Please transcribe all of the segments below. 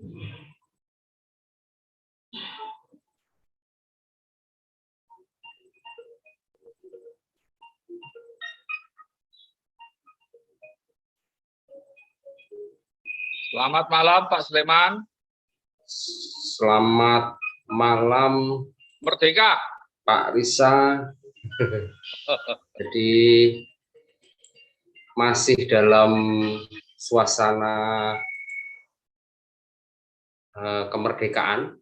Selamat malam Pak Sleman. Selamat malam Merdeka Pak Risa. Jadi masih dalam suasana kemerdekaan.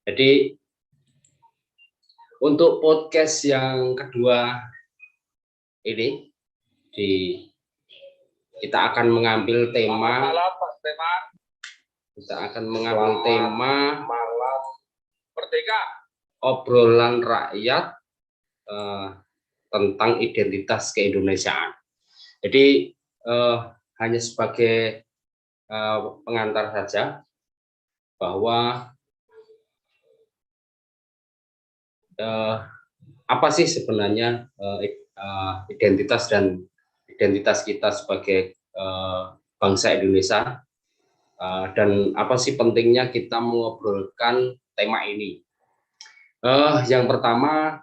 Jadi untuk podcast yang kedua ini kita akan mengambil tema. Malam Pak Sleman. Kita akan mengambil tema malam Merdeka. Obrolan rakyat tentang identitas keindonesiaan. Jadi hanya sebagai pengantar saja bahwa apa sih sebenarnya identitas dan identitas kita sebagai bangsa Indonesia, dan apa sih pentingnya kita mengobrolkan tema ini. Yang pertama,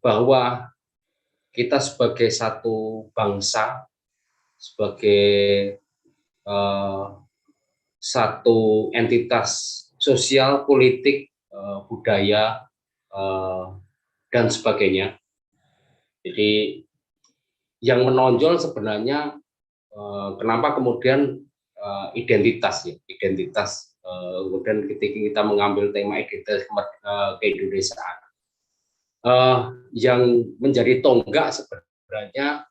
bahwa kita sebagai satu bangsa, sebagai satu entitas sosial, politik, budaya, dan sebagainya. Jadi yang menonjol sebenarnya kenapa kemudian identitas, kemudian ketika kita mengambil tema identitas keindonesiaan, yang menjadi tonggak sebenarnya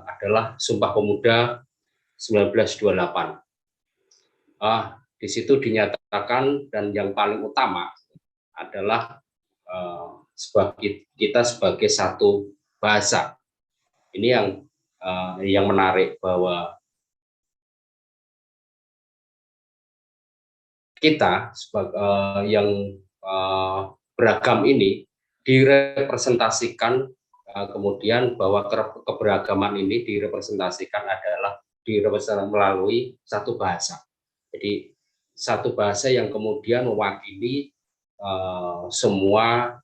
adalah Sumpah Pemuda 1928. Di situ dinyatakan, dan yang paling utama adalah kita sebagai satu bahasa. Ini yang menarik, bahwa kita yang beragam ini direpresentasikan, kemudian bahwa keberagaman ini direpresentasikan melalui satu bahasa. Jadi satu bahasa yang kemudian mewakili semua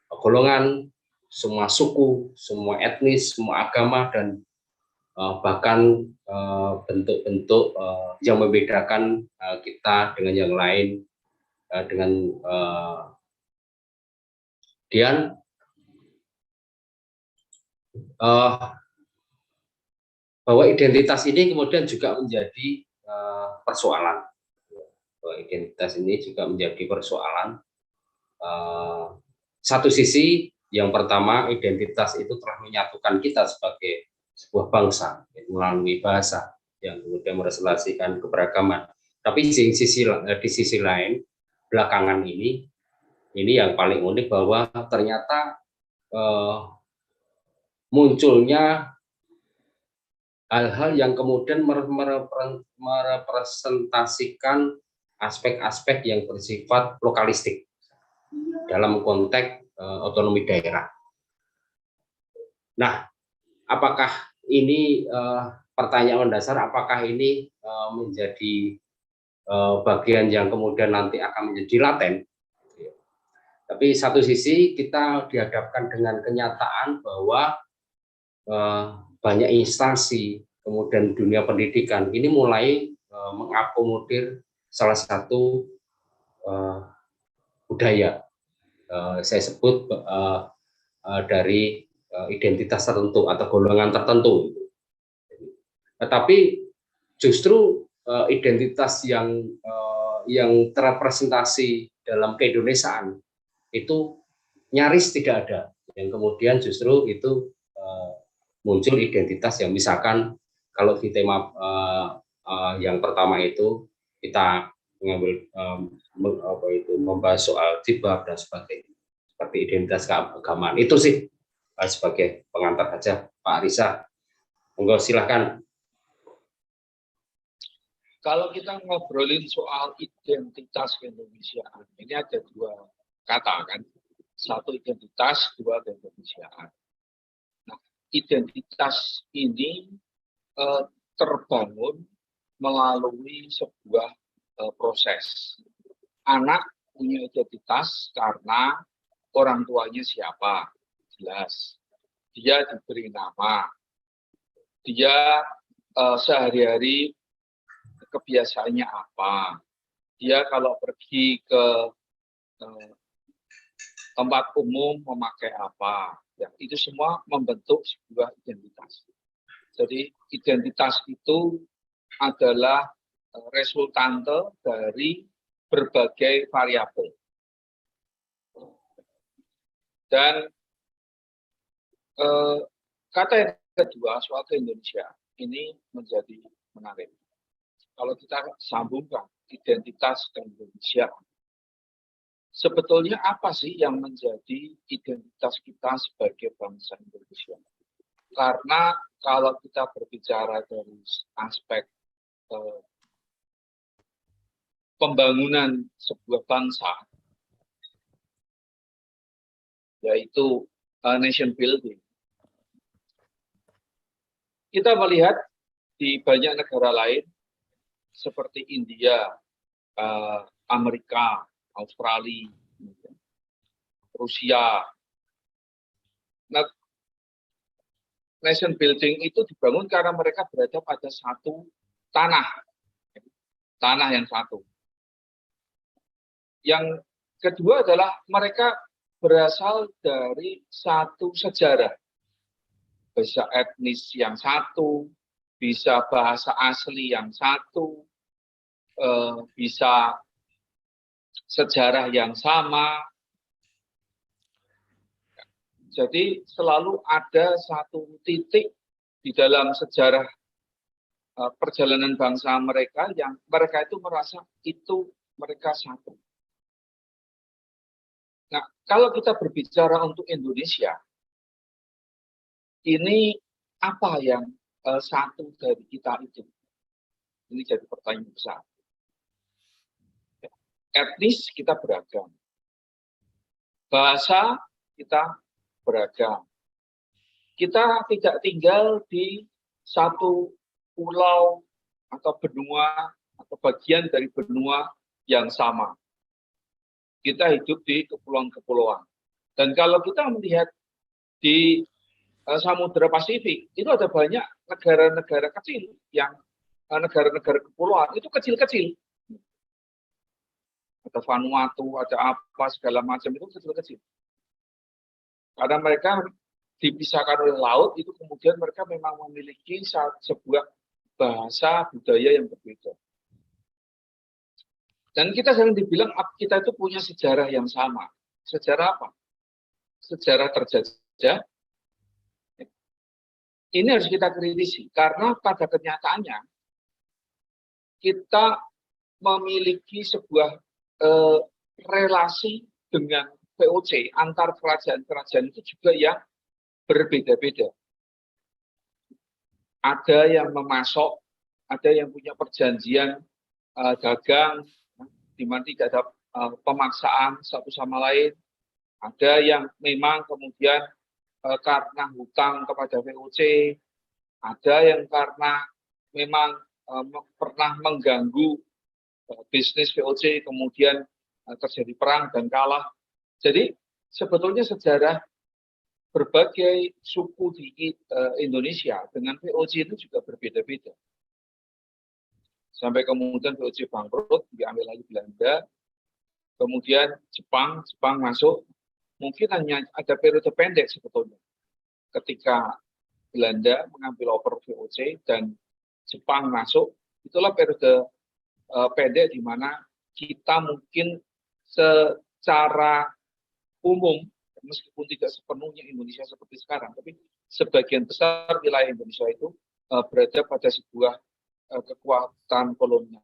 golongan, semua suku, semua etnis, semua agama, dan bahkan bentuk-bentuk yang membedakan kita dengan yang lain, dengan kemudian bahwa identitas ini kemudian juga menjadi persoalan. Identitas ini juga menjadi persoalan. Satu sisi, yang pertama, identitas itu telah menyatukan kita sebagai sebuah bangsa melalui bahasa yang kemudian merepresentasikan keberagaman. Tapi di sisi lain, belakangan ini yang paling unik, bahwa ternyata munculnya hal-hal yang kemudian merepresentasikan aspek-aspek yang bersifat lokalistik dalam konteks otonomi daerah. Nah, apakah ini pertanyaan dasar, apakah ini menjadi bagian yang kemudian nanti akan menjadi laten? Tapi satu sisi kita dihadapkan dengan kenyataan bahwa banyak instansi, kemudian dunia pendidikan ini mulai mengakomodir salah satu budaya, saya sebut dari identitas tertentu atau golongan tertentu. Tetapi justru identitas yang terrepresentasi dalam keindonesiaan itu nyaris tidak ada, yang kemudian justru itu muncul identitas yang, misalkan kalau di tema yang pertama itu kita mengambil membahas soal jilbab dan sebagainya, seperti identitas keagamaan. Itu sih sebagai pengantar saja, Pak Risa. Monggo silahkan. Kalau kita ngobrolin soal identitas keindonesiaan, ini ada dua kata kan, satu identitas, dua keindonesiaan. Nah, identitas ini terbangun melalui sebuah proses. Anak punya identitas karena orang tuanya siapa, jelas. Dia diberi nama, dia sehari-hari kebiasaannya apa, dia kalau pergi ke tempat umum memakai apa, ya, itu semua membentuk sebuah identitas. Jadi identitas itu adalah resultante dari berbagai variabel. Dan kata yang kedua soal ke Indonesia ini menjadi menarik. Kalau kita sambungkan identitas ke Indonesia, sebetulnya apa sih yang menjadi identitas kita sebagai bangsa Indonesia? Karena kalau kita berbicara dari aspek pembangunan sebuah bangsa, yaitu nation building, kita melihat di banyak negara lain seperti India, Amerika, Australia, Rusia. Nah, nation building itu dibangun karena mereka berada pada satu tanah yang satu. Yang kedua adalah mereka berasal dari satu sejarah, bisa etnis yang satu, bisa bahasa asli yang satu, bisa sejarah yang sama. Jadi selalu ada satu titik di dalam sejarah perjalanan bangsa mereka yang mereka itu merasa itu mereka satu. Nah, kalau kita berbicara untuk Indonesia, ini apa yang satu dari kita itu? Ini jadi pertanyaan besar. Etnis kita beragam. Bahasa kita beragam. Kita tidak tinggal di satu pulau atau benua atau bagian dari benua yang sama. Kita hidup di kepulauan-kepulauan. Dan kalau kita melihat di Samudra Pasifik, itu ada banyak negara-negara kecil yang negara-negara kepulauan itu kecil-kecil. Ada Vanuatu, ada apa segala macam itu kecil-kecil. Karena mereka dipisahkan oleh laut, itu kemudian mereka memang memiliki sebuah bahasa budaya yang berbeda. Dan kita sering dibilang kita itu punya sejarah yang sama. Sejarah apa? Sejarah terjajah. Ini harus kita kritisi karena pada kenyataannya kita memiliki sebuah relasi dengan VOC antar kerajaan-kerajaan itu juga yang berbeda-beda. Ada yang memasok, ada yang punya perjanjian dagang, di mana tidak ada pemaksaan satu sama lain. Ada yang memang kemudian karena hutang kepada VOC, ada yang karena memang pernah mengganggu bisnis VOC, kemudian terjadi perang dan kalah. Jadi sebetulnya sejarah berbagai suku di Indonesia dengan VOC itu juga berbeda-beda. Sampai kemudian VOC bangkrut, diambil lagi Belanda, kemudian Jepang masuk, mungkin hanya ada periode pendek sebetulnya. Ketika Belanda mengambil over VOC dan Jepang masuk, itulah periode pendek di mana kita mungkin secara umum, meskipun tidak sepenuhnya Indonesia seperti sekarang, tapi sebagian besar wilayah Indonesia itu berada pada sebuah kekuatan kolonial.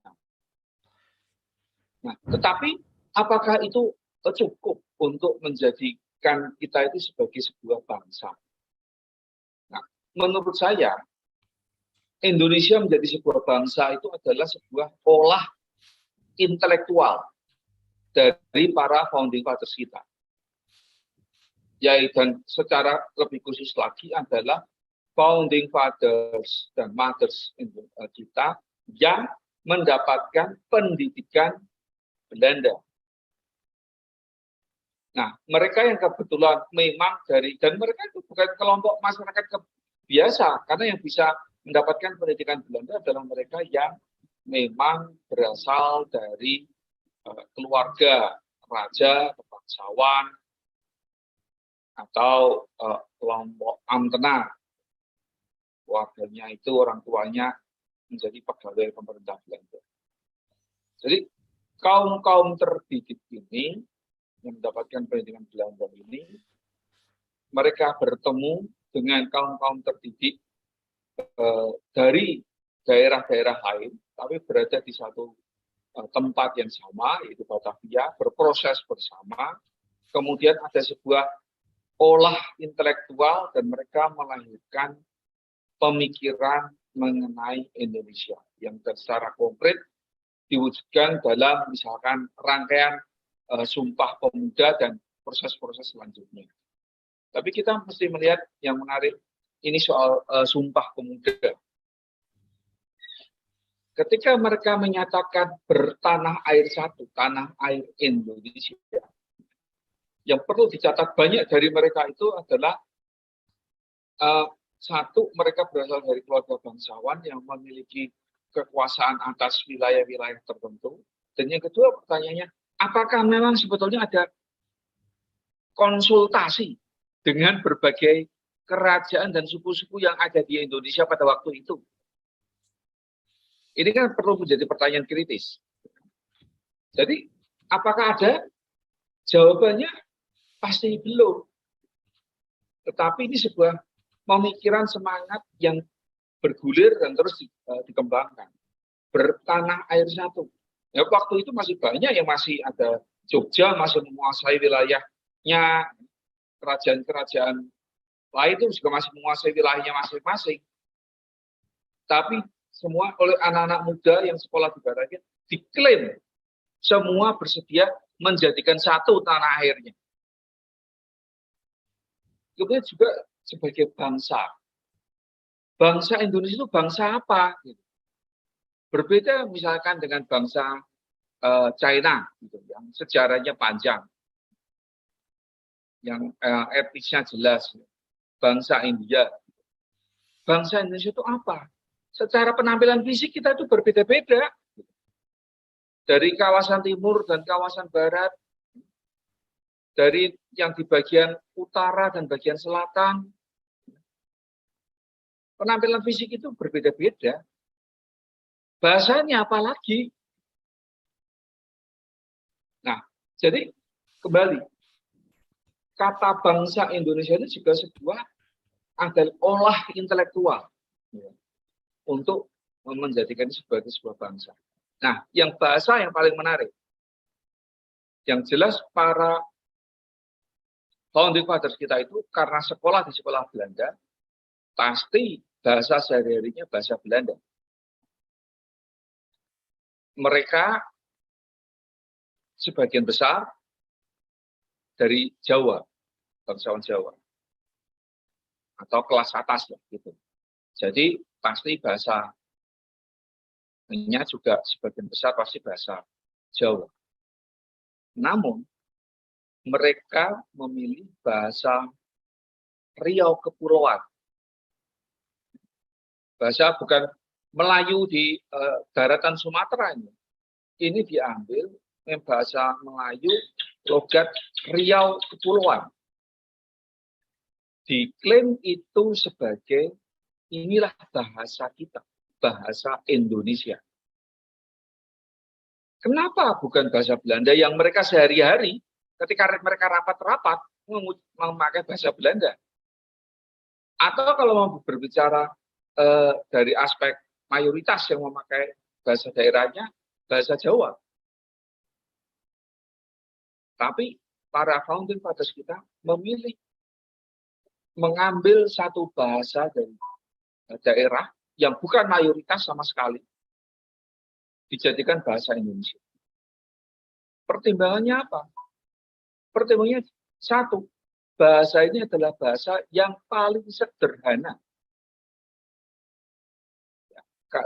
Nah, tetapi apakah itu cukup untuk menjadikan kita itu sebagai sebuah bangsa? Nah, menurut saya, Indonesia menjadi sebuah bangsa itu adalah sebuah olah intelektual dari para founding fathers kita. Dan secara lebih khusus lagi adalah founding fathers dan mothers kita yang mendapatkan pendidikan Belanda. Nah, mereka yang kebetulan memang dan mereka itu bukan kelompok masyarakat biasa, karena yang bisa mendapatkan pendidikan Belanda adalah mereka yang memang berasal dari keluarga raja, bangsawan, atau kelompok Amtena. Keluarganya itu, orang tuanya menjadi pegawai pemerintah Belanda. Jadi kaum-kaum terdidik ini yang mendapatkan pendidikan Belanda ini, mereka bertemu dengan kaum-kaum terdidik dari daerah-daerah lain, tapi berada di satu tempat yang sama, yaitu Batavia, berproses bersama. Kemudian ada sebuah olah intelektual dan mereka melahirkan pemikiran mengenai Indonesia yang secara konkret diwujudkan dalam misalkan rangkaian Sumpah Pemuda dan proses-proses selanjutnya. Tapi kita mesti melihat yang menarik ini soal Sumpah Pemuda. Ketika mereka menyatakan bertanah air satu, tanah air Indonesia, yang perlu dicatat banyak dari mereka itu adalah satu, mereka berasal dari keluarga bangsawan yang memiliki kekuasaan atas wilayah-wilayah tertentu. Dan yang kedua pertanyaannya, apakah memang sebetulnya ada konsultasi dengan berbagai kerajaan dan suku-suku yang ada di Indonesia pada waktu itu? Ini kan perlu menjadi pertanyaan kritis. Jadi, apakah ada? Jawabannya pasti belum. Tetapi ini sebuah pemikiran semangat yang bergulir dan terus dikembangkan. Bertanah air satu. Ya, waktu itu masih banyak yang masih ada. Jogja masih menguasai wilayahnya, kerajaan-kerajaan lain itu juga masih menguasai wilayahnya masing-masing. Tapi semua oleh anak-anak muda yang sekolah di Batavia diklaim semua bersedia menjadikan satu tanah airnya. Kemudian juga sebagai bangsa. Bangsa Indonesia itu bangsa apa? Berbeda misalkan dengan bangsa China, gitu, yang sejarahnya panjang, yang etnisnya jelas. Bangsa India. Bangsa Indonesia itu apa? Secara penampilan fisik kita itu berbeda-beda. Dari kawasan timur dan kawasan barat, dari yang di bagian utara dan bagian selatan, penampilan fisik itu berbeda-beda. Bahasanya apalagi. Nah, jadi kembali, kata bangsa Indonesia itu juga sebuah adalah olah intelektual untuk menjadikan sebagai sebuah bangsa. Nah, yang bahasa yang paling menarik, yang jelas para founding fathers kita itu karena sekolah di sekolah Belanda, pasti bahasa sehari-harinya bahasa Belanda. Mereka sebagian besar dari Jawa, bangsawan Jawa, atau kelas atas lah, gitu. Jadi pasti bahasanya juga sebagian besar pasti bahasa Jawa. Namun mereka memilih bahasa Riau Kepulauan. Bahasa bukan Melayu di daratan Sumatera ini. Ini diambil bahasa Melayu logat Riau Kepulauan. Diklaim itu sebagai inilah bahasa kita, bahasa Indonesia. Kenapa bukan bahasa Belanda yang mereka sehari-hari ketika mereka rapat-rapat memakai bahasa Belanda? Atau kalau mau berbicara dari aspek mayoritas yang memakai bahasa daerahnya, bahasa Jawa. Tapi para founding fathers kita memilih mengambil satu bahasa dari daerah yang bukan mayoritas sama sekali, dijadikan bahasa Indonesia. Pertimbangannya apa? Pertimbangannya satu, bahasa ini adalah bahasa yang paling sederhana.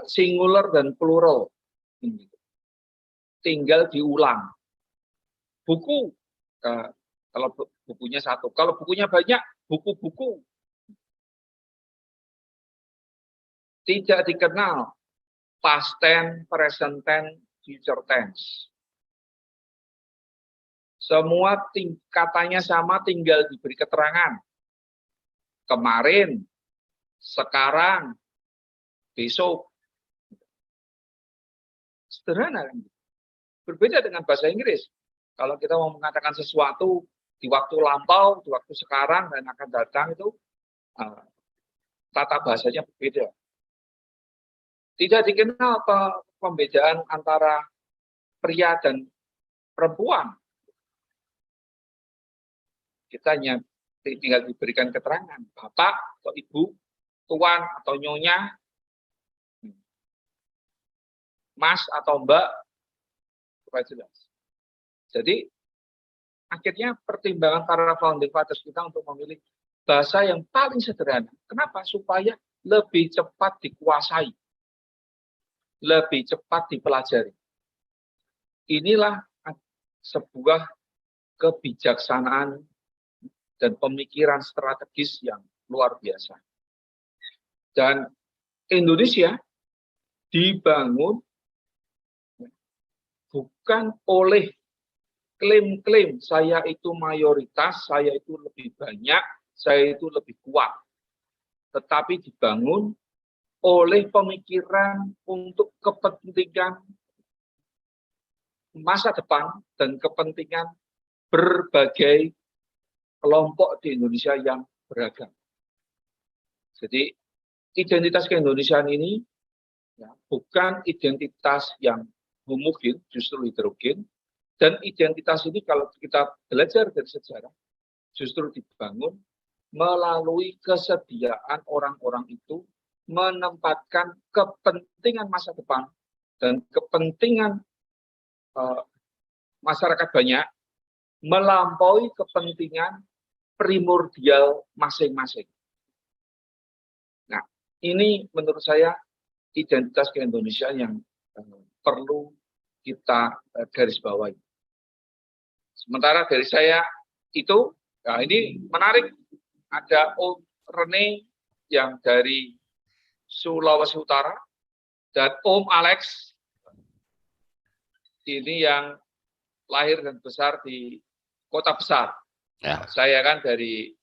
singular dan plural. Tinggal diulang. Buku, kalau bukunya satu. Kalau bukunya banyak, buku-buku. Tidak dikenal past tense, present tense, future tense. Semua katanya sama, tinggal diberi keterangan. Kemarin, sekarang, besok. Sederhana. Berbeda dengan bahasa Inggris. Kalau kita mau mengatakan sesuatu di waktu lampau, di waktu sekarang, dan akan datang, itu tata bahasanya berbeda. Tidak dikenal pembedaan antara pria dan perempuan. Kita hanya tinggal diberikan keterangan. Bapak atau ibu, tuan atau nyonya, mas atau mbak, supaya jelas. Jadi, akhirnya pertimbangan para founding fathers kita untuk memilih bahasa yang paling sederhana. Kenapa? Supaya lebih cepat dikuasai. Lebih cepat dipelajari. Inilah sebuah kebijaksanaan dan pemikiran strategis yang luar biasa. Dan Indonesia dibangun bukan oleh klaim-klaim saya itu mayoritas, saya itu lebih banyak, saya itu lebih kuat. Tetapi dibangun oleh pemikiran untuk kepentingan masa depan dan kepentingan berbagai kelompok di Indonesia yang beragam. Jadi identitas keindonesiaan ini bukan identitas yang homogen, justru heterogen. Dan identitas ini kalau kita belajar dari sejarah, justru dibangun melalui kesediaan orang-orang itu menempatkan kepentingan masa depan dan kepentingan masyarakat banyak melampaui kepentingan primordial masing-masing. Nah, ini menurut saya identitas keindonesiaan yang perlu kita garis bawahi. Sementara dari saya itu, nah ini menarik, ada Om Rene yang dari Sulawesi Utara, dan Om Alex, ini yang lahir dan besar di kota besar. Ya. Saya kan dari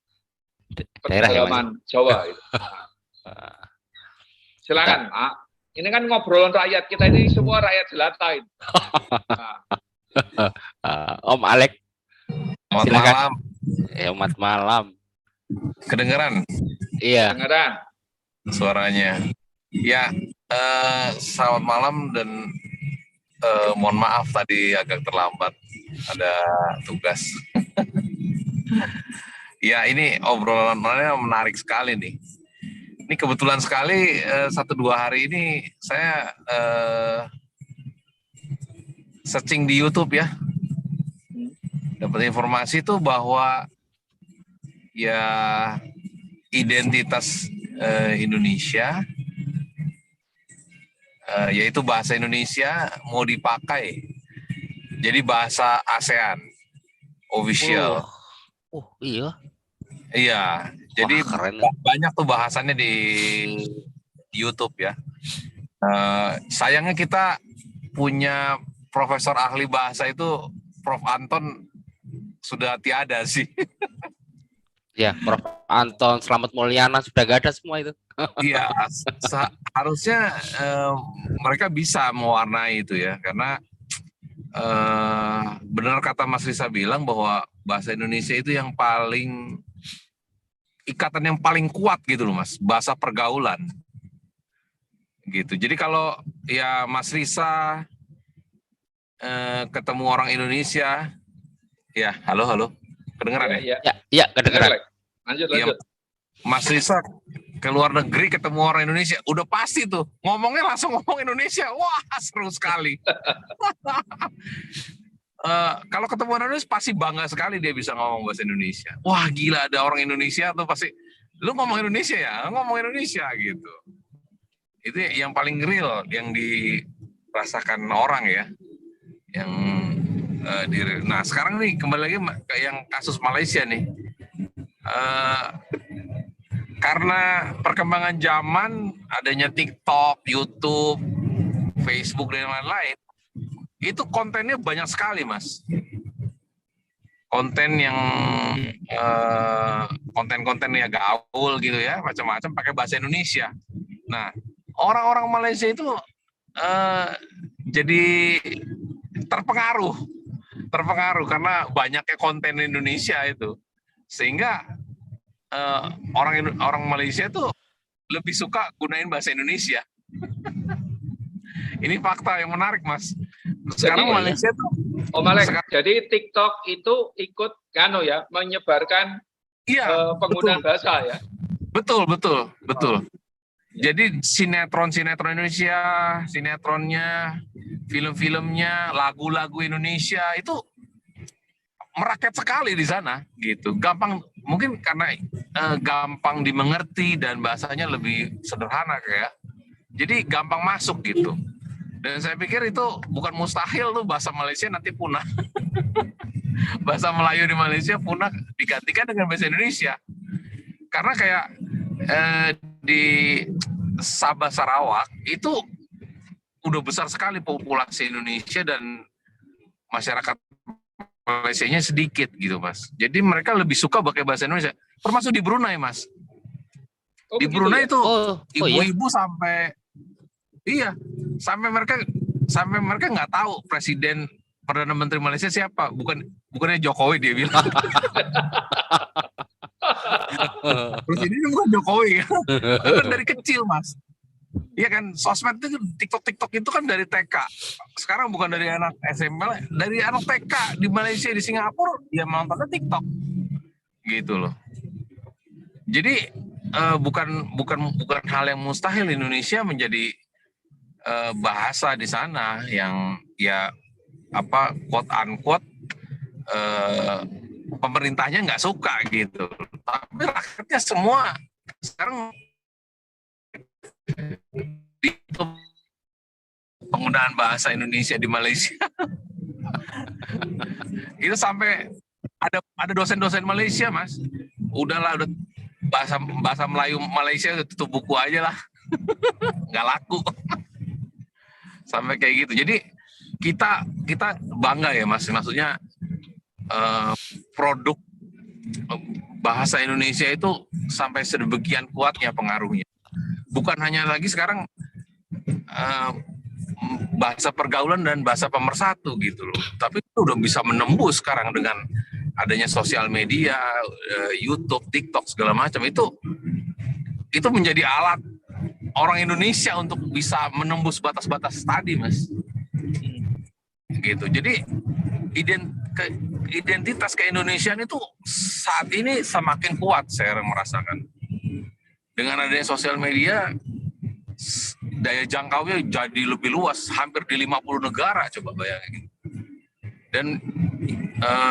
pedalaman Jawa. Itu. Nah. Silakan, Pak. Ini kan ngobrolan rakyat, kita ini semua rakyat jelata. Nah. Om Alex. Selamat malam. Selamat malam. Kedengeran? Iya. Kedengeran. Suaranya. Ya, selamat malam dan mohon maaf tadi agak terlambat. Ada tugas. Ya, ini obrolannya menarik sekali nih. Ini kebetulan sekali 1-2 hari ini saya searching di YouTube ya. Dapat informasi tuh bahwa ya identitas Indonesia yaitu bahasa Indonesia mau dipakai jadi bahasa ASEAN official. Iya. Iya, jadi banyak tuh bahasannya di YouTube ya. Sayangnya kita punya profesor ahli bahasa itu Prof. Anton sudah tiada sih. Ya, Prof. Anton, Slamet Mulyana sudah gak ada semua itu. Iya, harusnya mereka bisa mewarnai itu ya, karena benar kata Mas Risa bilang bahwa bahasa Indonesia itu yang paling ikatan yang paling kuat gitu loh Mas, bahasa pergaulan gitu. Jadi kalau ya Mas Risa ketemu orang Indonesia, ya halo, kedengeran ya? Ya, kedengeran. Lanjut. Ya, Mas Risa ke luar negeri ketemu orang Indonesia, udah pasti tuh ngomongnya langsung ngomong Indonesia, wah seru sekali. Kalau ketemu orang Indonesia pasti bangga sekali dia bisa ngomong bahasa Indonesia. Wah gila ada orang Indonesia tuh pasti, lu ngomong Indonesia ya, ngomong Indonesia gitu. Itu yang paling real yang dirasakan orang ya. Yang nah sekarang nih kembali lagi ke yang kasus Malaysia nih. Karena perkembangan zaman, adanya TikTok, YouTube, Facebook dan lain-lain, itu kontennya banyak sekali, Mas. Konten yang konten-konten ya gaul gitu ya, macam-macam pakai bahasa Indonesia. Nah, orang-orang Malaysia itu jadi terpengaruh karena banyaknya konten Indonesia itu, sehingga orang Malaysia tuh lebih suka gunain bahasa Indonesia. Ini fakta yang menarik, Mas. Sekarang Jadi, Malaysia tuh jadi TikTok itu ikut menyebarkan penggunaan betul. bahasa ya. Betul. Jadi sinetron Indonesia, sinetronnya, film-filmnya, lagu-lagu Indonesia itu merakyat sekali di sana gitu. Gampang, mungkin karena gampang dimengerti dan bahasanya lebih sederhana kayak. Jadi gampang masuk gitu. Dan saya pikir itu bukan mustahil tuh bahasa Malaysia nanti punah. Bahasa Melayu di Malaysia punah digantikan dengan bahasa Indonesia. Karena kayak di Sabah Sarawak itu udah besar sekali populasi Indonesia dan masyarakat Malaysianya sedikit gitu, Mas. Jadi mereka lebih suka pakai bahasa Indonesia. Termasuk di Brunei, Mas. Oh, di Brunei ya? itu ibu-ibu sampai mereka nggak tahu presiden Perdana Menteri Malaysia siapa. Bukannya Jokowi dia bilang. Presidennya bukan Jokowi ya. Kan dari kecil, Mas. Iya kan, sosmed itu TikTok itu kan dari TK. Sekarang bukan dari anak SMP, dari anak TK di Malaysia, di Singapura, dia nontonnya TikTok. Gitu loh. Jadi bukan hal yang mustahil Indonesia menjadi bahasa di sana yang ya quote unquote pemerintahnya nggak suka gitu. Tapi rakyatnya semua sekarang di penggunaan bahasa Indonesia di Malaysia. Itu sampai ada dosen-dosen Malaysia, Mas. Udah bahasa Melayu Malaysia udah tutup buku aja lah. Nggak laku. Sampai kayak gitu. Jadi kita bangga ya, Mas. Maksudnya produk bahasa Indonesia itu sampai sebegian kuatnya pengaruhnya. Bukan hanya lagi sekarang bahasa pergaulan dan bahasa pemersatu gitu loh. Tapi itu udah bisa menembus sekarang dengan adanya sosial media, YouTube, TikTok segala macam. Itu menjadi alat orang Indonesia untuk bisa menembus batas-batas tadi, Mas. Gitu. Jadi identitas keindonesiaan itu saat ini semakin kuat saya merasakan. Dengan adanya sosial media, daya jangkaunya jadi lebih luas, hampir di 50 negara, coba bayangin. Dan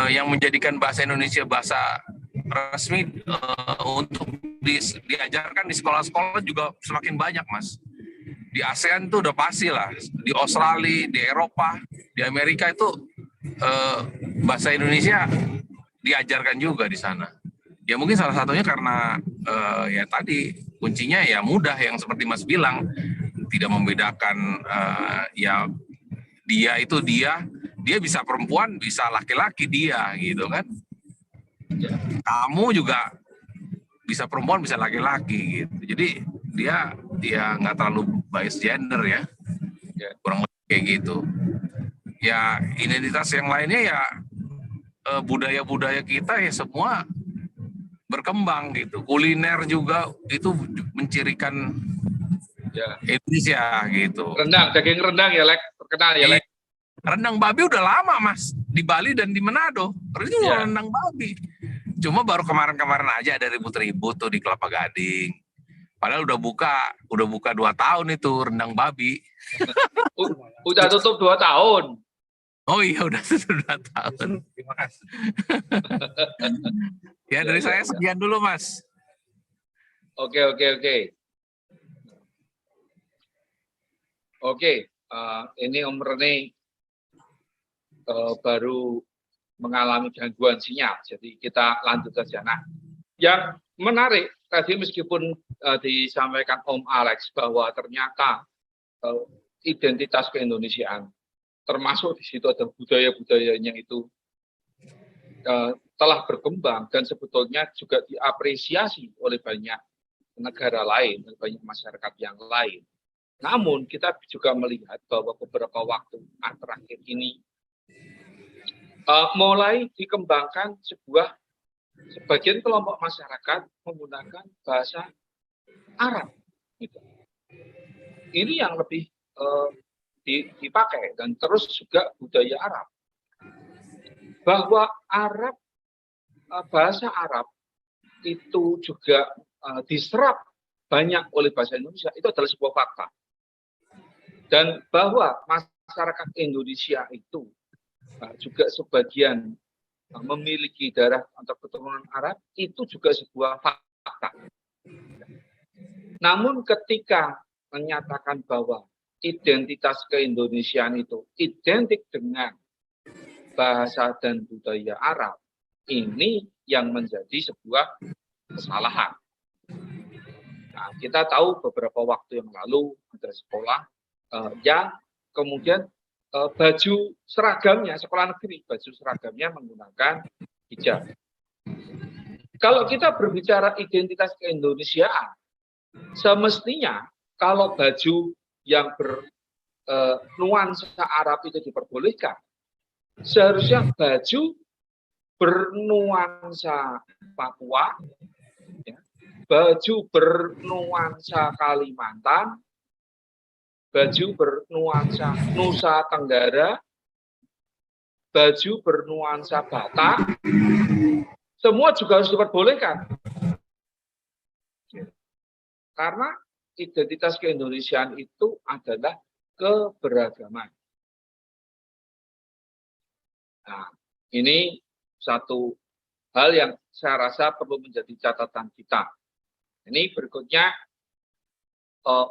yang menjadikan bahasa Indonesia bahasa resmi untuk diajarkan di sekolah-sekolah juga semakin banyak, Mas. Di ASEAN itu udah pasti lah, di Australia, di Eropa, di Amerika itu bahasa Indonesia diajarkan juga di sana. Ya mungkin salah satunya karena ya tadi kuncinya ya mudah yang seperti Mas bilang, tidak membedakan ya dia bisa perempuan, bisa laki-laki dia gitu kan. Kamu juga bisa perempuan, bisa laki-laki gitu. Jadi dia nggak terlalu bias gender ya. Kurang lebih kayak gitu. Ya identitas yang lainnya ya budaya-budaya kita ya semua berkembang gitu. Kuliner juga itu mencirikan Indonesia gitu. Daging rendang ya, Lek, terkenal ya, Lek. Rendang babi udah lama, Mas, di Bali dan di Manado. Rendang babi. Cuma baru kemarin-kemarin aja ada ribut-ribut tuh di Kelapa Gading. Padahal udah buka 2 tahun itu rendang babi. Udah tutup 2 tahun. Oh iya, udah tutup 2 tahun. Terima kasih. Ya dari saya sekian dulu, Mas. Oke. Oke, ini Om Rene baru mengalami gangguan sinyal, jadi kita lanjut saja. Nah, yang menarik tadi meskipun disampaikan Om Alex bahwa ternyata identitas keindonesiaan, termasuk di situ ada budaya-budayanya itu telah berkembang dan sebetulnya juga diapresiasi oleh banyak negara lain, oleh banyak masyarakat yang lain. Namun kita juga melihat bahwa beberapa waktu terakhir ini mulai dikembangkan sebagian kelompok masyarakat menggunakan bahasa Arab. Gitu. Ini yang lebih dipakai dan terus juga budaya Arab. Bahwa bahasa Arab itu juga diserap banyak oleh bahasa Indonesia, itu adalah sebuah fakta. Dan bahwa masyarakat Indonesia itu juga sebagian memiliki darah atau keturunan Arab, itu juga sebuah fakta. Namun ketika menyatakan bahwa identitas keindonesiaan itu identik dengan bahasa dan budaya Arab, ini yang menjadi sebuah kesalahan. Nah, kita tahu beberapa waktu yang lalu ada sekolah yang kemudian baju seragamnya, sekolah negeri, baju seragamnya menggunakan hijab. Kalau kita berbicara identitas keindonesiaan, semestinya kalau baju yang bernuansa Arab itu diperbolehkan, seharusnya baju bernuansa Papua, ya, baju bernuansa Kalimantan, baju bernuansa Nusa Tenggara, baju bernuansa Batak, semua juga harus diperbolehkan. Karena identitas keindonesiaan itu adalah keberagaman. Nah, ini satu hal yang saya rasa perlu menjadi catatan kita. Ini berikutnya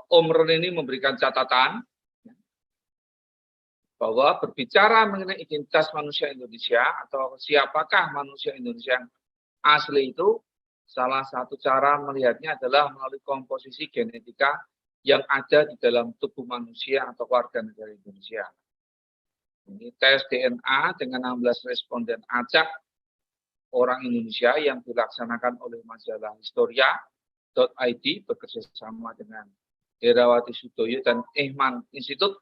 Om Ren ini memberikan catatan bahwa berbicara mengenai identitas manusia Indonesia atau siapakah manusia Indonesia yang asli itu, salah satu cara melihatnya adalah melalui komposisi genetika yang ada di dalam tubuh manusia atau warga negara Indonesia. Ini tes DNA dengan 16 responden acak orang Indonesia yang dilaksanakan oleh majalah Historia.id bekerja sama dengan Herawati Sudoyo dan Ehman Institute.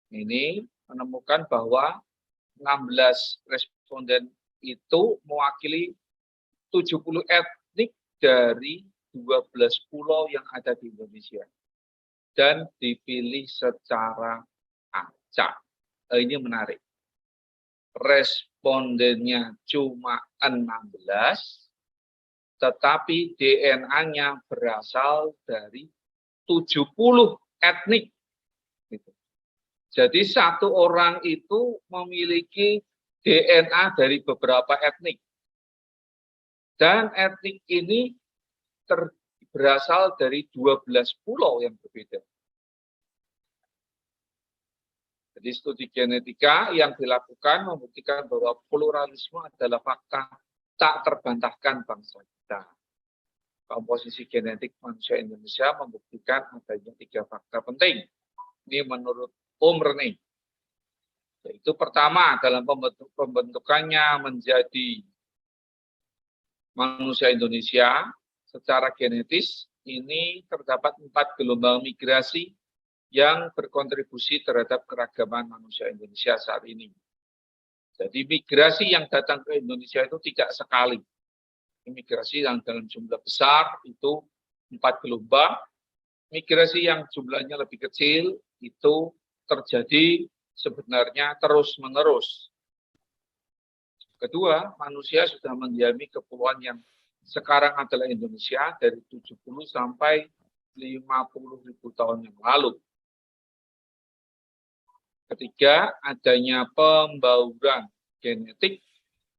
Ini menemukan bahwa 16 responden itu mewakili 70 etnik dari 12 pulau yang ada di Indonesia dan dipilih secara acak. Ini menarik. Respondennya cuma 16, tetapi DNA-nya berasal dari 70 etnik. Jadi satu orang itu memiliki DNA dari beberapa etnik. Dan etnik ini berasal dari 12 pulau yang berbeda. Jadi studi genetika yang dilakukan membuktikan bahwa pluralisme adalah fakta tak terbantahkan bangsa kita. Komposisi genetik manusia Indonesia membuktikan adanya 3 fakta penting. Ini menurut Om Rene. Yaitu pertama, dalam pembentukannya menjadi manusia Indonesia secara genetis, ini terdapat 4 gelombang migrasi yang berkontribusi terhadap keragaman manusia Indonesia saat ini. Jadi migrasi yang datang ke Indonesia itu tidak sekali. Migrasi yang dalam jumlah besar itu 4 gelombang. Migrasi yang jumlahnya lebih kecil itu terjadi sebenarnya terus-menerus. Kedua, manusia sudah mendiami kepulauan yang sekarang adalah Indonesia dari 70 sampai 50.000 tahun yang lalu. Ketiga, adanya pembauran genetik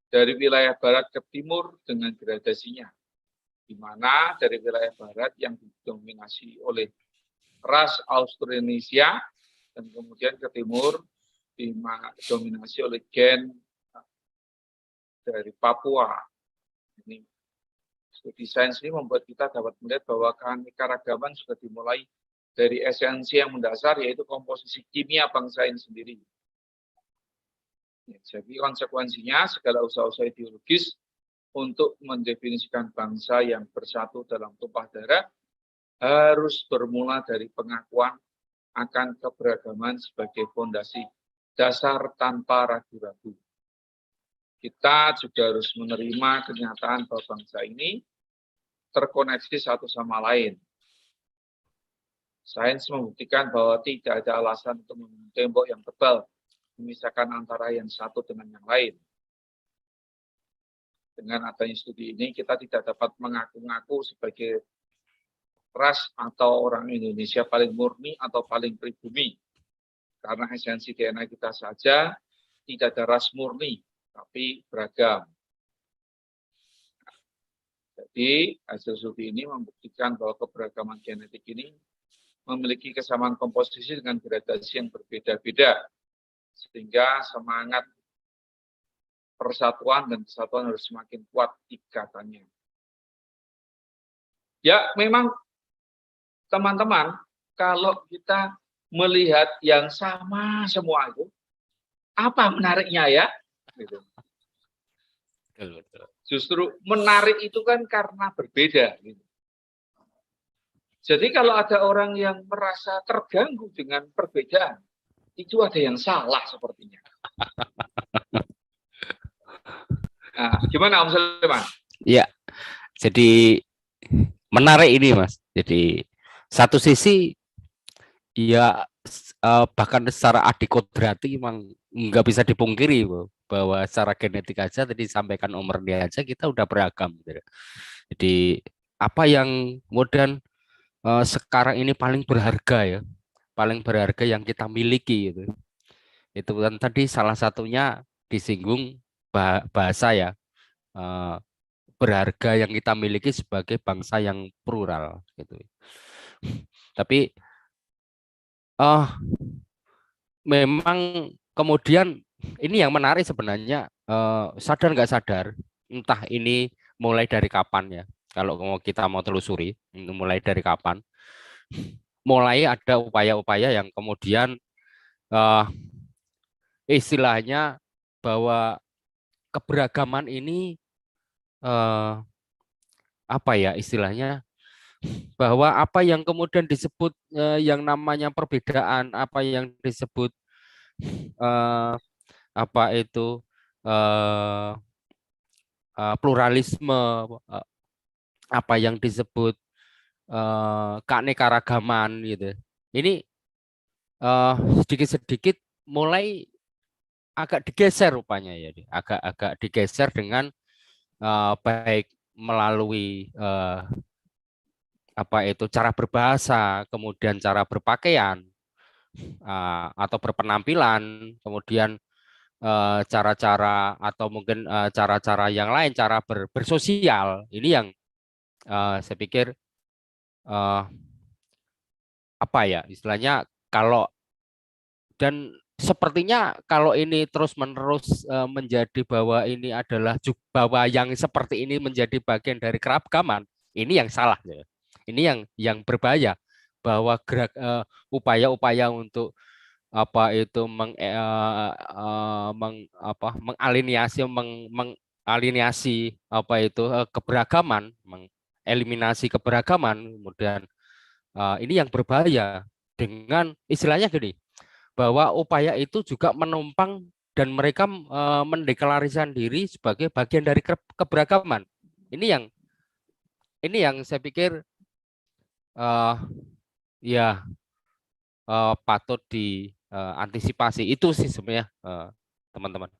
dari wilayah barat ke timur dengan gradasinya, di mana dari wilayah barat yang didominasi oleh ras Austronesia, dan kemudian ke timur didominasi oleh gen dari Papua. Ini studi sains ini membuat kita dapat melihat bahwa keanekaragaman sudah dimulai dari esensi yang mendasar, yaitu komposisi kimia bangsa ini sendiri. Ya, jadi konsekuensinya segala usaha-usaha ideologis untuk mendefinisikan bangsa yang bersatu dalam tumpah darah harus bermula dari pengakuan akan keberagaman sebagai fondasi dasar tanpa ragu-ragu. Kita juga harus menerima kenyataan bahwa bangsa ini terkoneksi satu sama lain. Sains membuktikan bahwa tidak ada alasan untuk membangun tembok yang tebal memisahkan antara yang satu dengan yang lain. Dengan adanya studi ini, kita tidak dapat mengaku-ngaku sebagai ras atau orang Indonesia paling murni atau paling pribumi. Karena esensi DNA kita saja tidak ada ras murni, tapi beragam. Jadi, hasil studi ini membuktikan bahwa keberagaman genetik ini memiliki kesamaan komposisi dengan gradasi yang berbeda-beda, sehingga semangat persatuan dan kesatuan harus semakin kuat ikatannya. Ya, memang teman-teman, kalau kita melihat yang sama semua itu, apa menariknya ya? Gitu. Justru menarik itu kan karena berbeda. Gitu. Jadi kalau ada orang yang merasa terganggu dengan perbedaan, itu ada yang salah sepertinya. Nah, gimana Om Sulaiman? Ya, jadi menarik ini Mas. Jadi satu sisi ya bahkan secara adikodrati memang nggak bisa dipungkiri bahwa secara genetik aja tadi disampaikan Om Erni aja kita udah beragam. Gitu. Jadi apa yang kemudian sekarang ini paling berharga ya, paling berharga yang kita miliki gitu. Itu kan tadi salah satunya disinggung bahasa ya, berharga yang kita miliki sebagai bangsa yang plural gitu. Tapi memang kemudian ini yang menarik sebenarnya, sadar nggak sadar, entah ini mulai dari kapan ya, kalau kita mau telusuri mulai dari kapan, mulai ada upaya-upaya yang kemudian istilahnya bahwa keberagaman ini apa ya istilahnya, bahwa apa yang kemudian disebut yang namanya perbedaan, apa yang disebut apa itu pluralisme, apa yang disebut keanekaragaman gitu. Ini sedikit-sedikit mulai agak digeser rupanya ya, agak digeser dengan baik melalui apa itu cara berbahasa, kemudian cara berpakaian atau berpenampilan, kemudian cara-cara atau mungkin cara-cara yang lain, cara bersosial. Ini yang saya pikir apa ya istilahnya, kalau dan sepertinya kalau ini terus-menerus menjadi bahwa ini adalah bahwa yang seperti ini menjadi bagian dari keragaman, ini yang salah ya. Ini yang berbahaya, bahwa gerak upaya-upaya untuk apa itu mengaliniasi apa itu keberagaman, mengeliminasi keberagaman, kemudian ini yang berbahaya dengan istilahnya gini, bahwa upaya itu juga menumpang dan mereka mendeklarasikan diri sebagai bagian dari keberagaman. Ini yang saya pikir ya patut diantisipasi. Itu sih sebenarnya teman-teman.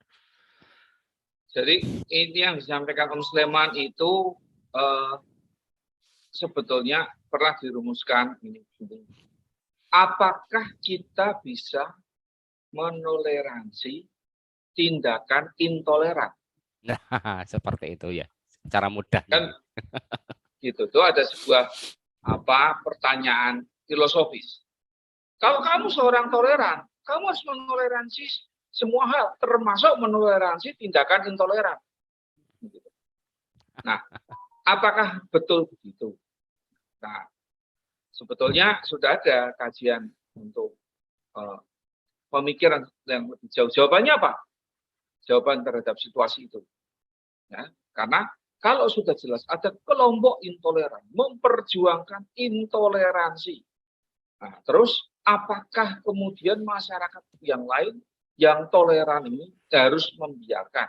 Jadi ini yang disampaikan Om Sulaiman itu sebetulnya pernah dirumuskan ini. Apakah kita bisa menoleransi tindakan intoleran? Nah, seperti itu ya, cara mudah. Kan gitu tuh ada sebuah pertanyaan filosofis. Kalau kamu seorang toleran, kamu harus menoleransi semua hal, termasuk menoleransi tindakan intoleran. Nah, apakah betul begitu? Nah, sebetulnya sudah ada kajian untuk pemikiran yang lebih jauh. Jawabannya apa? Jawaban terhadap situasi itu. Ya, karena kalau sudah jelas ada kelompok intoleran memperjuangkan intoleransi. Nah, terus apakah kemudian masyarakat yang lain yang toleran ini harus membiarkan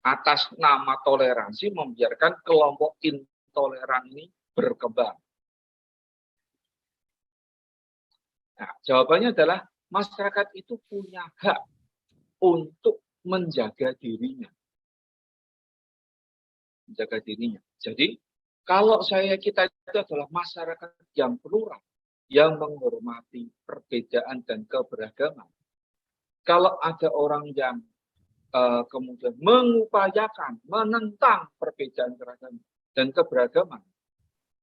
atas nama toleransi membiarkan kelompok intoleran ini berkembang? Nah, jawabannya adalah masyarakat itu punya hak untuk menjaga dirinya. Menjaga dirinya. Jadi, kalau kita itu adalah masyarakat yang plural, yang menghormati perbedaan dan keberagaman. Kalau ada orang yang kemudian mengupayakan, menentang perbedaan keragaman dan keberagaman,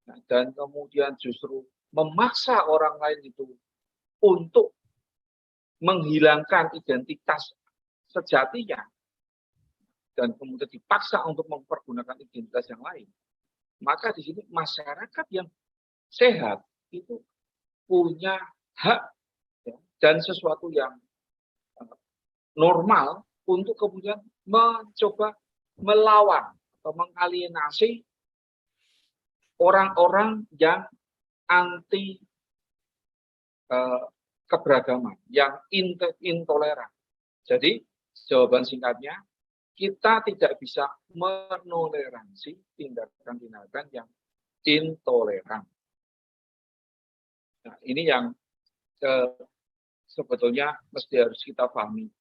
nah, dan kemudian justru memaksa orang lain itu untuk menghilangkan identitas sejatinya, dan kemudian dipaksa untuk mempergunakan identitas yang lain, maka di sini masyarakat yang sehat itu punya hak ya, dan sesuatu yang normal untuk kemudian mencoba melawan atau mengalienasi orang-orang yang anti keberagaman, yang intoleran. Jadi jawaban singkatnya, kita tidak bisa menoleransi tindakan-tindakan yang intoleran. Nah, ini yang sebetulnya mesti harus kita pahami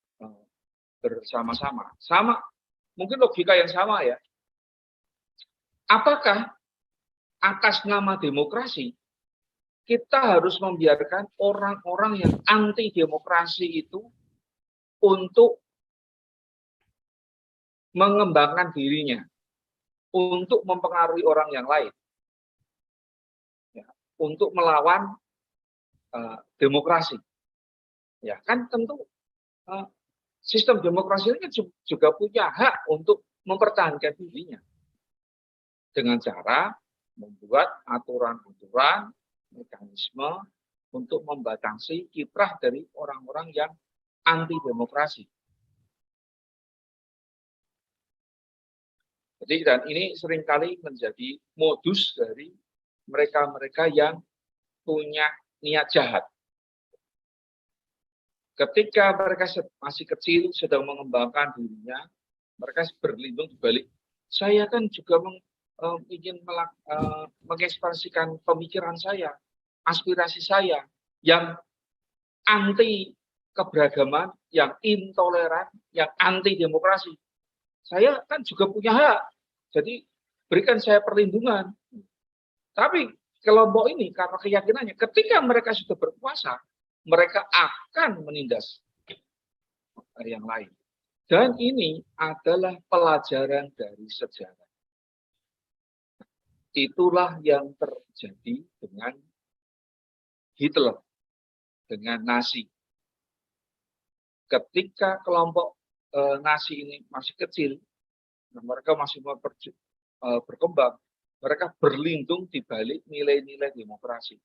bersama-sama. Sama, mungkin logika yang sama ya. Apakah atas nama demokrasi kita harus membiarkan orang-orang yang anti demokrasi itu untuk mengembangkan dirinya, untuk mempengaruhi orang yang lain, ya, untuk melawan demokrasi? Ya kan tentu sistem demokrasi ini juga punya hak untuk mempertahankan dirinya dengan cara membuat aturan-aturan, mekanisme untuk membatasi kiprah dari orang-orang yang anti demokrasi. Jadi, dan ini seringkali menjadi modus dari mereka-mereka yang punya niat jahat. Ketika mereka masih kecil, sedang mengembangkan dirinya, mereka berlindung di balik, saya kan juga ingin mengekspresikan pemikiran saya, aspirasi saya, yang anti keberagaman, yang intoleran, yang anti demokrasi. Saya kan juga punya hak, jadi berikan saya perlindungan. Tapi kelompok ini karena keyakinannya ketika mereka sudah berkuasa, mereka akan menindas yang lain. Dan ini adalah pelajaran dari sejarah. Itulah yang terjadi dengan Hitler, dengan Nazi. Ketika kelompok Nazi ini masih kecil, mereka masih berkembang, mereka berlindung di balik nilai-nilai demokrasi.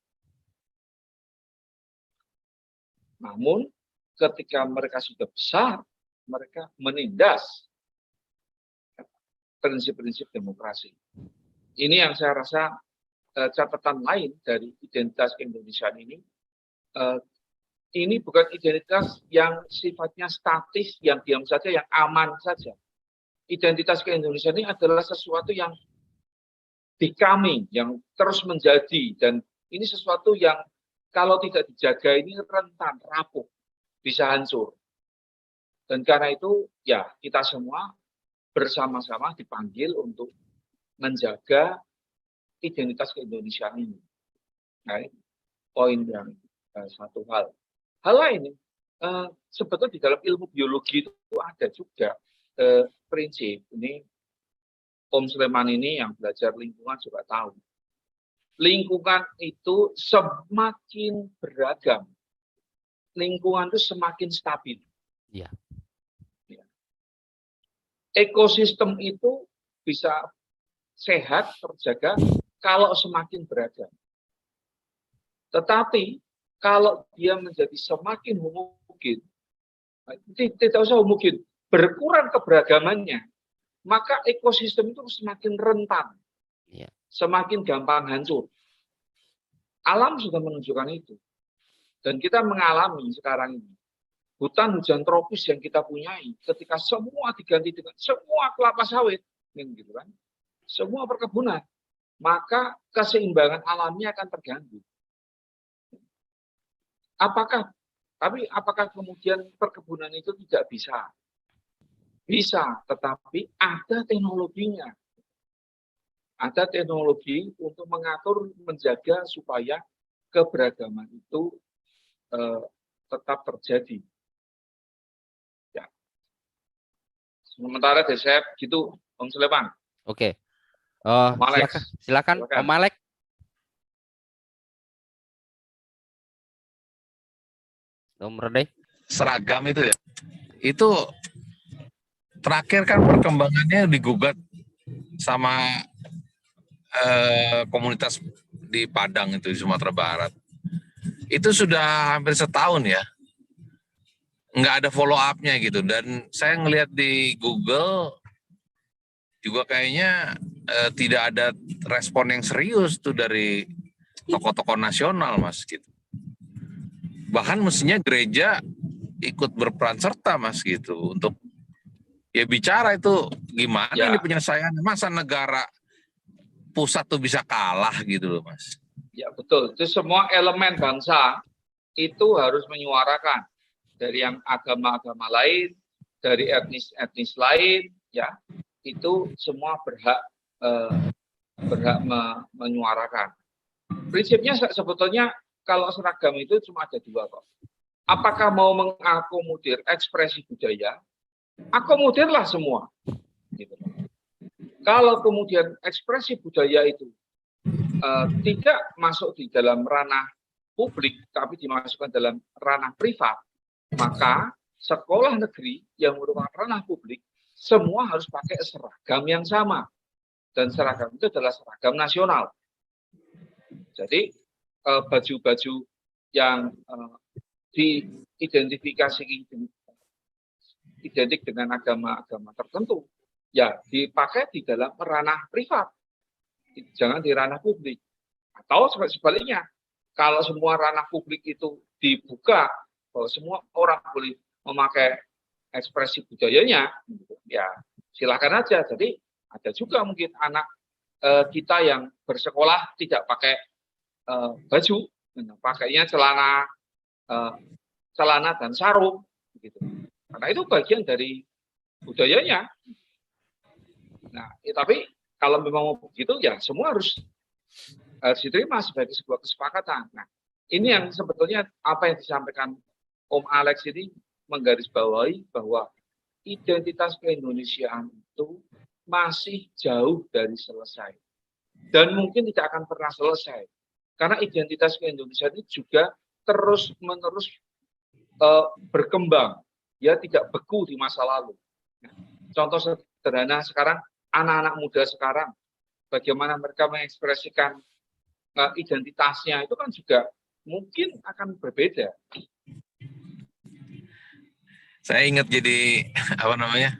Namun, ketika mereka sudah besar, mereka menindas prinsip-prinsip demokrasi. Ini yang saya rasa catatan lain dari identitas keindonesiaan ini. Ini bukan identitas yang sifatnya statis, yang diam saja, yang aman saja. Identitas keindonesiaan ini adalah sesuatu yang becoming, yang terus menjadi, dan ini sesuatu yang kalau tidak dijaga ini rentan, rapuh, bisa hancur. Dan karena itu, ya kita semua bersama-sama dipanggil untuk menjaga identitas keindonesiaan ini. Nah, poin yang satu hal. Hal lain, sebetulnya di dalam ilmu biologi itu ada juga prinsip ini. Om Sleman ini yang belajar lingkungan juga tahu. lingkungan itu semakin beragam, lingkungan itu semakin stabil. Iya. Ya. Ekosistem itu bisa sehat, terjaga kalau semakin beragam. Tetapi kalau dia menjadi semakin homogen, tidak usah homogen, berkurang keberagamannya, maka ekosistem itu semakin rentan. Iya. Semakin gampang hancur. Alam sudah menunjukkan itu. Dan kita mengalami sekarang ini. Hutan hujan tropis yang kita punyai, ketika semua diganti dengan semua kelapa sawit, gitu kan, semua perkebunan, maka keseimbangan alamnya akan terganggu. Apakah kemudian perkebunan itu tidak bisa? Bisa, tetapi ada teknologinya. Ada teknologi untuk mengatur, menjaga supaya keberagaman itu tetap terjadi. Ya. Sementara dari saya gitu, Om Sleman. Oke. Om Alex. Silakan Om Alex. Om Rode. Seragam itu ya. Itu terakhir kan perkembangannya digugat sama komunitas di Padang itu di Sumatera Barat. Itu sudah hampir setahun ya. Nggak ada follow up-nya gitu. Dan saya ngelihat di Google juga kayaknya tidak ada respon yang serius tuh dari tokoh-tokoh nasional, Mas, gitu. Bahkan mestinya gereja ikut berperan serta, Mas, gitu, untuk ya bicara itu gimana ini penyelesaiannya. Masa negara pusat tuh bisa kalah gitu loh, Mas. Ya betul, itu semua elemen bangsa itu harus menyuarakan, dari yang agama-agama lain, dari etnis-etnis lain, ya itu semua berhak menyuarakan. Prinsipnya sebetulnya kalau seragam itu cuma ada dua kok. Apakah mau mengakomodir ekspresi budaya? Akomodirlah semua. Gitu. Kalau kemudian ekspresi budaya itu tidak masuk di dalam ranah publik, tapi dimasukkan dalam ranah privat, maka sekolah negeri yang merupakan ranah publik, semua harus pakai seragam yang sama. Dan seragam itu adalah seragam nasional. Jadi baju-baju yang diidentifikasi identik dengan agama-agama tertentu, ya dipakai di dalam ranah privat, jangan di ranah publik. Atau sebaliknya, kalau semua ranah publik itu dibuka, bahwa semua orang boleh memakai ekspresi budayanya, ya silakan aja. Jadi ada juga mungkin anak kita yang bersekolah tidak pakai baju, pakainya celana dan sarung, gitu. Karena itu bagian dari budayanya. Nah, tapi kalau memang mau begitu, ya semua harus diterima sebagai sebuah kesepakatan. Nah, ini yang sebetulnya apa yang disampaikan Om Alex ini menggarisbawahi bahwa identitas keindonesiaan itu masih jauh dari selesai. Dan mungkin tidak akan pernah selesai. Karena identitas keindonesiaan itu juga terus-menerus berkembang. Ya tidak beku di masa lalu. Contoh sederhana sekarang, anak-anak muda sekarang, bagaimana mereka mengekspresikan identitasnya, itu kan juga mungkin akan berbeda. Saya ingat jadi, apa namanya,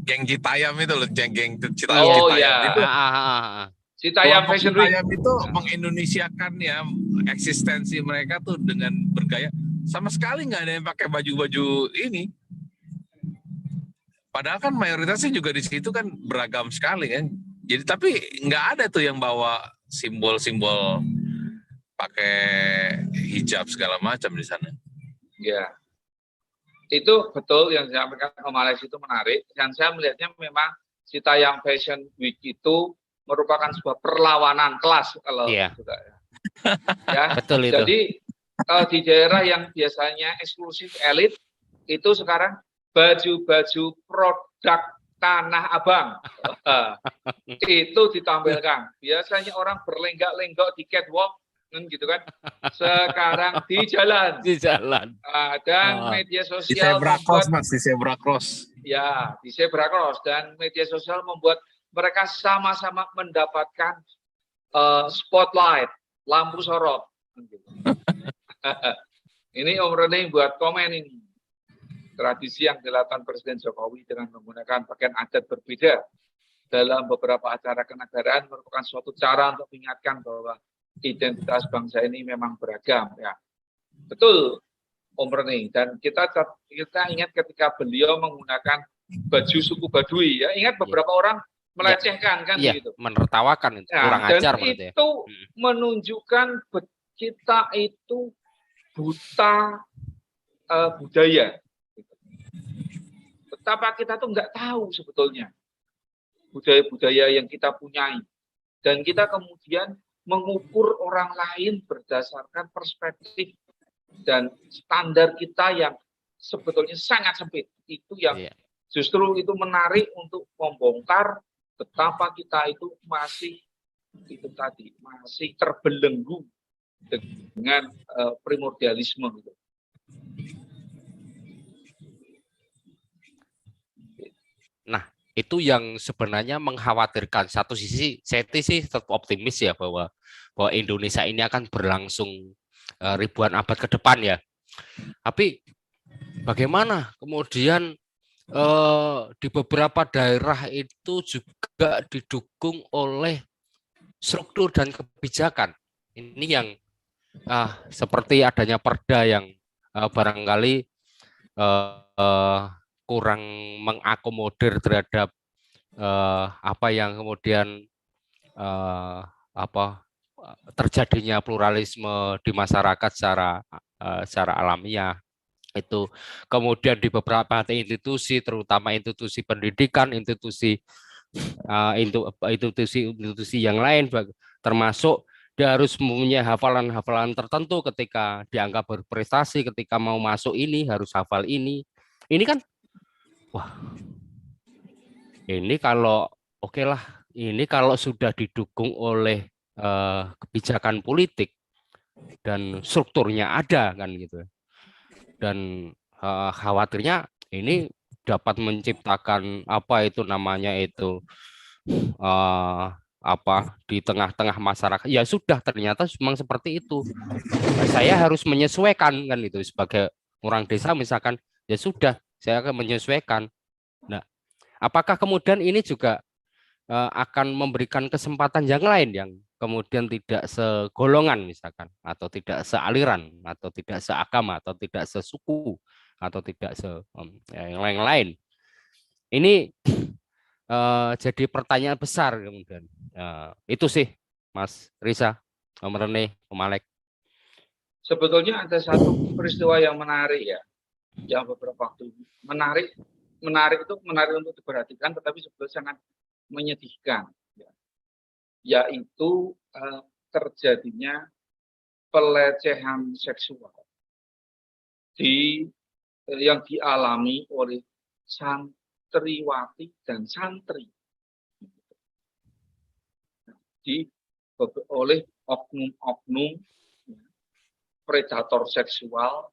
geng Citayam itu loh, geng Citayam. Oh Citayam ya, itu. Citayam Fashion Week. Citayam itu mengindonesiakan ya eksistensi mereka tuh dengan bergaya. Sama sekali nggak ada yang pakai baju-baju ini. Padahal kan mayoritasnya juga di situ kan beragam sekali kan. Jadi tapi nggak ada tuh yang bawa simbol-simbol pakai hijab segala macam di sana. Ya, itu betul yang disampaikan Om Alex, itu menarik. Dan saya melihatnya memang Citayam Fashion Week itu merupakan sebuah perlawanan kelas kalau juga ya. Betul itu. Jadi di daerah yang biasanya eksklusif elit, itu sekarang baju-baju produk Tanah Abang. Itu ditampilkan. Biasanya orang berlenggak-lenggok di catwalk, gitu kan. Sekarang di jalan. Di jalan. Dan media Di sosial zebra cross, Mas, di zebra cross. ya, di zebra cross, dan media sosial membuat mereka sama-sama mendapatkan spotlight, lampu sorot. Ini Om Rene buat komen ini. Tradisi yang dilakukan Presiden Jokowi dengan menggunakan pakaian adat berbeda dalam beberapa acara kenegaraan merupakan suatu cara untuk mengingatkan bahwa identitas bangsa ini memang beragam. Ya, betul, Om Rene. Dan kita ingat ketika beliau menggunakan baju suku Baduy. Ya, ingat beberapa orang melecehkan kan Iya, gitu. menertawakan, kurang ajar dan menurut itu menunjukkan kita itu buta budaya. Betapa kita tuh nggak tahu sebetulnya budaya-budaya yang kita punyai, dan kita kemudian mengukur orang lain berdasarkan perspektif dan standar kita yang sebetulnya sangat sempit. Itu yang justru itu menarik untuk membongkar betapa kita itu masih masih terbelenggu dengan primordialisme gitu. Nah, itu yang sebenarnya mengkhawatirkan. Satu sisi, saya sih tetap optimis ya bahwa Indonesia ini akan berlangsung ribuan abad ke depan ya. Tapi bagaimana kemudian di beberapa daerah itu juga didukung oleh struktur dan kebijakan. Ini yang seperti adanya perda yang barangkali kurang mengakomodir terhadap apa yang kemudian terjadinya pluralisme di masyarakat secara alamiah. Itu kemudian di beberapa institusi, terutama institusi pendidikan, institusi yang lain, termasuk dia harus mempunyai hafalan-hafalan tertentu ketika dianggap berprestasi, ketika mau masuk ini harus hafal ini. Ini kan, wah, ini kalau oke lah, ini kalau sudah didukung oleh kebijakan politik dan strukturnya ada kan gitu. Dan khawatirnya ini dapat menciptakan apa itu namanya itu di tengah-tengah masyarakat. Ya sudah, ternyata memang seperti itu. Saya harus menyesuaikan kan itu sebagai orang desa misalkan, ya sudah saya akan menyesuaikan. Nah, apakah kemudian ini juga akan memberikan kesempatan yang lain yang kemudian tidak segolongan misalkan, atau tidak sealiran, atau tidak seagama, atau tidak sesuku, atau tidak yang lain-lain. Ini jadi pertanyaan besar kemudian. Itu sih, Mas Risa, Om Rene, Om Alek. Sebetulnya ada satu peristiwa yang menarik ya, yang beberapa waktu menarik itu menarik untuk diperhatikan, tetapi sebetulnya sangat menyedihkan, yaitu terjadinya pelecehan seksual yang dialami oleh santriwati dan santri oleh oknum-oknum predator seksual,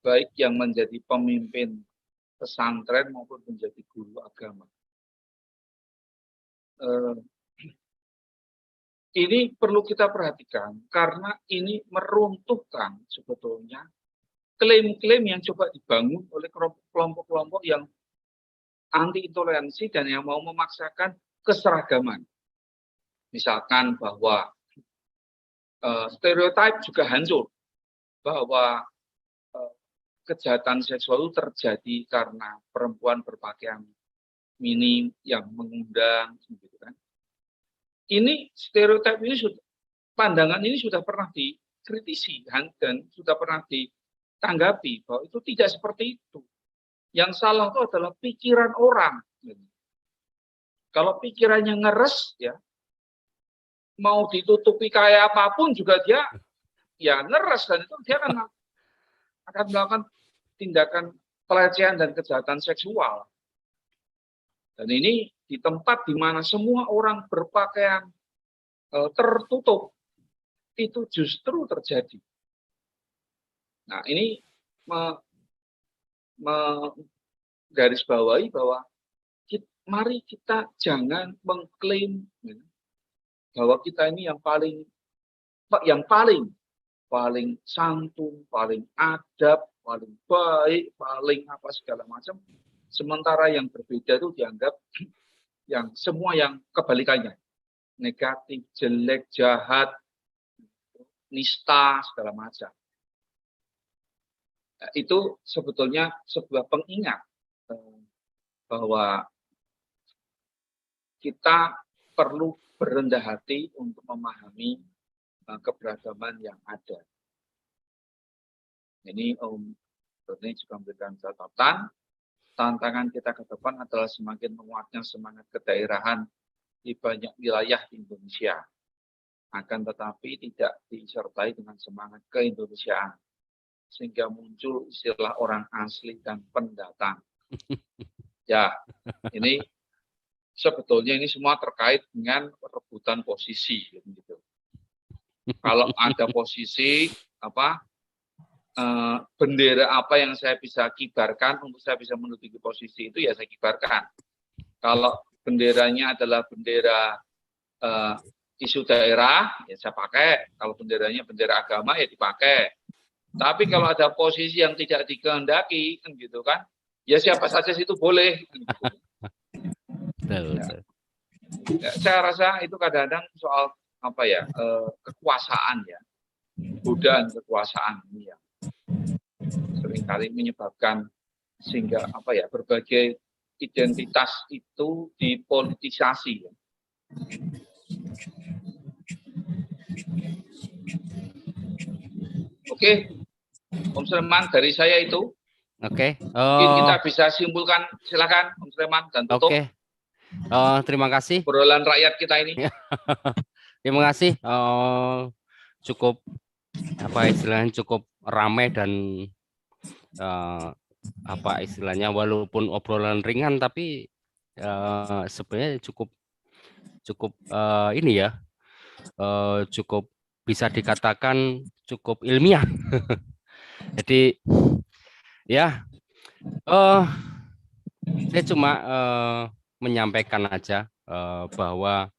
baik yang menjadi pemimpin pesantren maupun menjadi guru agama. Ini perlu kita perhatikan karena ini meruntuhkan sebetulnya klaim-klaim yang coba dibangun oleh kelompok-kelompok yang anti intoleransi dan yang mau memaksakan keseragaman. Misalkan bahwa stereotip juga hancur, bahwa kejahatan seksual itu terjadi karena perempuan berpakaian mini yang mengundang, gitu kan. Ini stereotip ini pandangan ini sudah pernah dikritisi dan sudah pernah ditanggapi bahwa itu tidak seperti itu. Yang salah itu adalah pikiran orang. Kalau pikirannya ngeres, ya mau ditutupi kayak apapun juga dia ya ngeres, dan itu dia akan melakukan tindakan pelecehan dan kejahatan seksual. Dan ini di tempat di mana semua orang berpakaian tertutup, itu justru terjadi. Nah, ini menggarisbawahi bahwa mari kita jangan mengklaim bahwa kita ini yang paling santun, paling adab, paling baik, paling apa segala macam. Sementara yang berbeda itu dianggap yang semua yang kebalikannya. Negatif, jelek, jahat, nista, segala macam. Itu sebetulnya sebuah pengingat bahwa kita perlu berendah hati untuk memahami keberagaman yang ada. Ini Om Doni juga memberikan catatan, tantangan kita ke depan adalah semakin menguatnya semangat kedaerahan di banyak wilayah di Indonesia. Akan tetapi tidak disertai dengan semangat keindonesiaan. Sehingga muncul istilah orang asli dan pendatang. Ya, ini sebetulnya ini semua terkait dengan perebutan posisi. Gitu. Kalau ada posisi, bendera apa yang saya bisa kibarkan untuk saya bisa menduduki posisi itu, ya saya kibarkan. Kalau benderanya adalah bendera isu daerah, ya saya pakai. Kalau benderanya bendera agama, ya dipakai. Tapi kalau ada posisi yang tidak dikehendaki, kan gitu kan, ya siapa saja situ boleh. Kan gitu. Ya, saya rasa itu kadang-kadang soal kekuasaan ya, godaan kekuasaan ini ya, seringkali menyebabkan sehingga berbagai identitas itu dipolitisasi. Ya. Oke, Om Sulaiman, dari saya itu. Oke. Mungkin kita bisa simpulkan, silakan Om Sulaiman, dan tutup. Oke. Terima kasih. Obrolan rakyat kita ini. Terima kasih. Cukup cukup ramai dan walaupun obrolan ringan tapi sebenarnya cukup cukup bisa dikatakan cukup ilmiah. Jadi ya saya cuma menyampaikan aja bahwa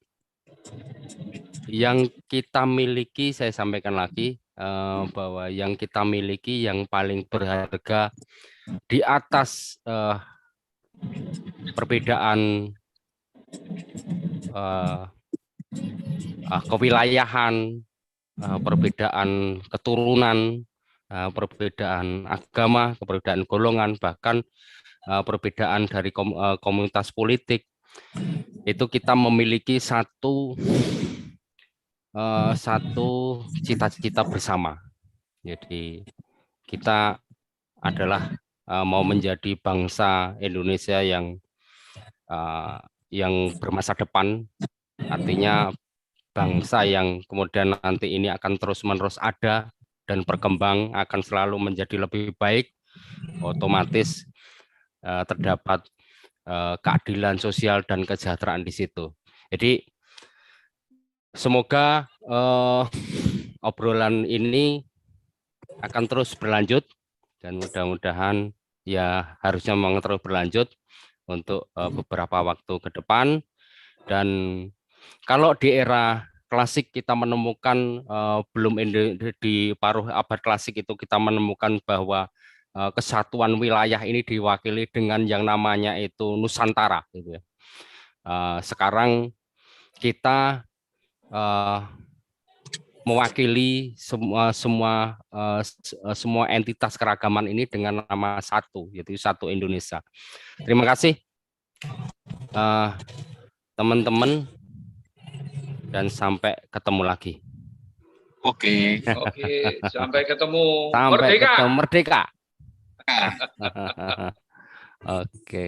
yang kita miliki, saya sampaikan lagi bahwa yang kita miliki yang paling berharga di atas perbedaan kewilayahan, perbedaan keturunan, perbedaan agama, perbedaan golongan, bahkan perbedaan dari komunitas politik, itu kita memiliki satu cita-cita bersama. Jadi kita adalah mau menjadi bangsa Indonesia yang bermasa depan, artinya bangsa yang kemudian nanti ini akan terus-menerus ada dan berkembang, akan selalu menjadi lebih baik, otomatis terdapat keadilan sosial dan kesejahteraan di situ. Jadi semoga obrolan ini akan terus berlanjut dan mudah-mudahan ya harusnya memang terus berlanjut untuk beberapa waktu ke depan. Dan kalau di era klasik kita menemukan di paruh abad klasik itu kita menemukan bahwa kesatuan wilayah ini diwakili dengan yang namanya itu Nusantara. Gitu ya. Sekarang kita mewakili semua entitas keragaman ini dengan nama satu, yaitu satu Indonesia. Terima kasih teman-teman dan sampai ketemu lagi. Oke. Sampai ketemu. Sampai Merdeka. ketemu merdeka. Oke.